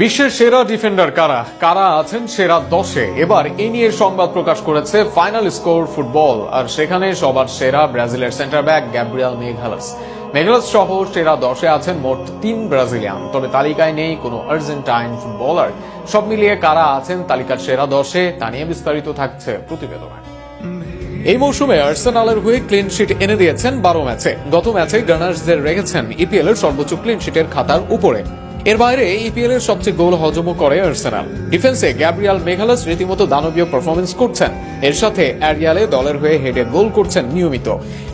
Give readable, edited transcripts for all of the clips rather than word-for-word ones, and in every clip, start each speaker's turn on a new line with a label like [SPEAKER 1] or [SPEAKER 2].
[SPEAKER 1] বিশ্বের সেরা ডিফেন্ডার কারা কারা আছেন সেরা 10-এ এবার এই নিয়ে সংবাদ প্রকাশ করেছে ফাইনাল স্কোর ফুটবল। আর সেখানে সবার সেরা ব্রাজিলের সেন্টার ব্যাক গ্যাব্রিয়েল মেগালাস সহ সেরা 10-এ আছেন মোট 3 ব্রাজিলিয়ান। তবে তালিকায় নেই কোনো আর্জেন্টাইন ফুটবলার। সব মিলিয়ে কারা আছেন তালিকার সেরা 10-এ তা নিয়ে বিস্তারিত থাকছে প্রতিবেদনে। এই মৌসুমে আর্সেনালের হয়ে ক্লিন শিট এনে দিয়েছেন 12 ম্যাচে। গত ম্যাচে গানার্সদের রেখেছেন ইপিএল এর সর্বোচ্চ ক্লিন শিটের খাতার উপরে। এর বাইরে ইপিএল এর সবচেয়ে গোল হজমও করে আর্সেনাল। ডিফেন্সে গ্যাব্রিয়েল মেগালাস রীতিমতো দানবীয় পারফরমেন্স করছেন। এর সাথে অ্যারিয়ালে দলের হয়ে হেডে গোল করছেন নিয়মিত।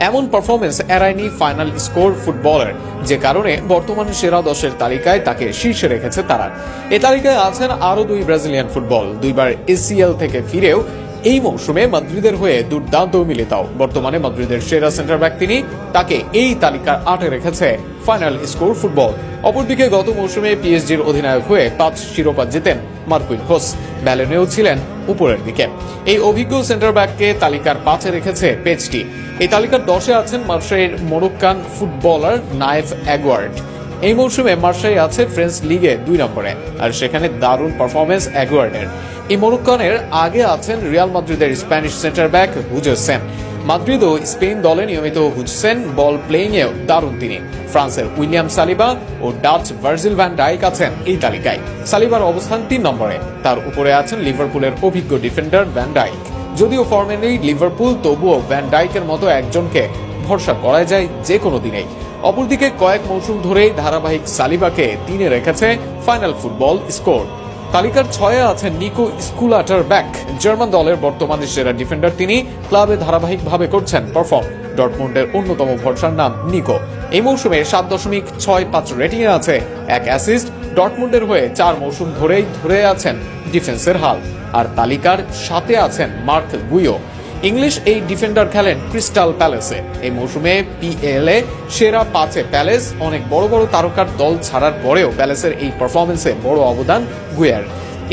[SPEAKER 1] এমন পারফরমেন্স এড়ায়নি ফাইনাল স্কোর ফুটবলার, যে কারণে বর্তমানে সেরা 10-এর তালিকায় তাকে শীর্ষে রেখেছে তারা। এ তালিকায় আছেন আরো 2 ব্রাজিলিয়ান ফুটবল। 2বার এসিএল থেকে ফিরেও এই মৌসুমে মাদ্রিদের হয়ে দুর্দান্ত মিলিতাও। বর্তমানে মাদ্রিদের সেরা সেন্টার ব্যাক তিনি। তাকে এই তালিকার 8-এ রেখেছে ফাইনাল স্কোর ফুটবল। অপরদিকে গত মৌসুমে পিএসজির অধিনায়ক হয়ে 5 শিরোপা জেতেন মার্কুইনহোস। ব্যালনেও ছিলেন উপরের দিকে। এই অভিজ্ঞ সেন্টার ব্যাককে তালিকার 5-এ রেখেছে পেজটি। এই তালিকার 10-এ আছেন মার্সেইয়ের মরক্কান ফুটবলার নায়েফ অ্যাগুয়ার্ড। এই মৌসুমে মার্সেই আছে ফ্রেঞ্চ লিগে 2 নম্বরে, আর সেখানে দারুণ পারফরমেন্স অ্যাগুয়ার্ডের। এই মরক্কানের আগে আছেন রিয়াল মাদ্রিদের স্প্যানিশ সেন্টার ব্যাক হুজসেন। মাদ্রিদ ও স্পেন দলে নিয়মিত হুজসেন বল প্লেইং এও দারুণ তিনি। ফ্রান্সের উইলিয়াম সালিবা ও ডাচ ভার্জিল ভ্যান ডাইক আছেন এই তালিকায়। সালিবার অবস্থান 3 নম্বরে। তার উপরে আছেন লিভারপুলের অভিজ্ঞ ডিফেন্ডার ভ্যান ডাইক। যদিও ফর্মে নেই লিভারপুল, তবুও ভ্যান ডাইকের মতো একজনকে ভরসা করা যায় যে কোনো দিনেই। অপরদিকে কয়েক মৌসুম ধরেই ধারাবাহিক সালিবাকে 3-এ রেখেছে ফাইনাল ফুটবল স্কোর। তালিকার 6-এ আছেন নিকো স্কুলাটার ব্যাক। জার্মান দলের বর্তমানে সেরা ডিফেন্ডার তিনি। ক্লাবে ধারাবাহিকভাবে করছেন পারফর্ম। ডর্টমুন্ডের অন্যতম ভরসার নাম নিকো। এই মৌসুমে 7.65 রেটিংয়ে আছে, 1 অ্যাসিস্ট। ডর্টমুন্ডের হয়ে 4 মৌসুম ধরেই ধরে আছেন ডিফেন্সের হাল। আর তালিকার 7-এ আছেন মার্ক গুইও। ইংলিশ এই ডিফেন্ডার খেলেন ক্রিস্টাল প্যালেসে। এই মৌসুমে পিএল এ সেরা 5-এ প্যালেস। অনেক বড় বড় তারকার দল ছাড়ার পরেও প্যালেসের এই পারফরমেন্সে বড় অবদান গুইয়ার।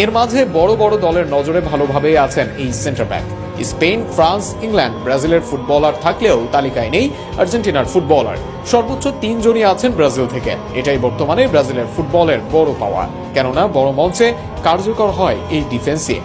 [SPEAKER 1] এর মাঝে বড় বড় দলের নজরে ভালোভাবেই আছেন এই centre back. Spain, France, England, ব্রাজিলের ফুটবলার থাকলেও তালিকায় নেই আর্জেন্টিনার ফুটবলার। সর্বোচ্চ 3 জনই আছেন ব্রাজিল থেকে। এটাই বর্তমানে ব্রাজিলের ফুটবলের বড় পাওয়া, কেননা বড় মঞ্চে কার্যকর হয় এই ডিফেন্সে।